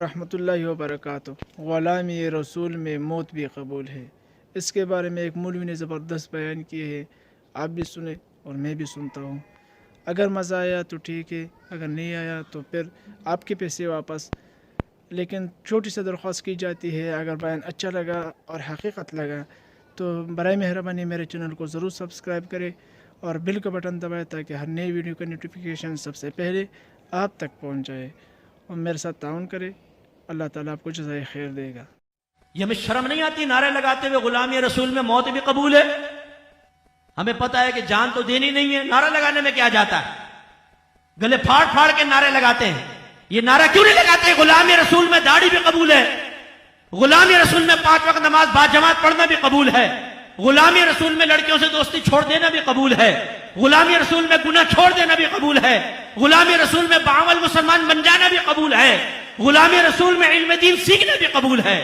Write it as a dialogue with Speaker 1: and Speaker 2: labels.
Speaker 1: رحمۃ اللہ وبرکاتہ۔ غلامی رسول میں موت بھی قبول ہے، اس کے بارے میں ایک مولوی نے زبردست بیان کیے ہے، آپ بھی سنیں اور میں بھی سنتا ہوں۔ اگر مزہ آیا تو ٹھیک ہے، اگر نہیں آیا تو پھر آپ کے پیسے واپس۔ لیکن چھوٹی سی درخواست کی جاتی ہے، اگر بیان اچھا لگا اور حقیقت لگا تو برائے مہربانی میرے چینل کو ضرور سبسکرائب کرے اور بیل کا بٹن دبائے تاکہ ہر نئی ویڈیو کا نوٹیفیکیشن سب سے پہلے آپ تک پہنچ جائے، اور میرے ساتھ تعاون کرے۔ اللہ تعالیٰ آپ کو جزائے خیر دے گا۔
Speaker 2: یہ ہمیں شرم نہیں آتی نعرے لگاتے ہوئے غلامی رسول میں موت بھی قبول ہے؟ ہمیں پتہ ہے کہ جان تو دینی نہیں ہے، نعرہ لگانے میں کیا جاتا ہے؟ گلے پھاڑ پھاڑ کے نعرے لگاتے ہیں۔ یہ نعرہ کیوں نہیں لگاتے؟ غلامی رسول میں داڑھی بھی قبول ہے، غلامی رسول میں 5 وقت نماز باجماعت پڑھنا بھی قبول ہے، غلامی رسول میں لڑکیوں سے دوستی چھوڑ دینا بھی قبول ہے، غلامی رسول میں گناہ چھوڑ دینا بھی قبول ہے، غلامی رسول میں بعمل مسلمان بن جانا بھی قبول ہے، غلامی رسول میں علم دین سیکھنا بھی قبول ہے۔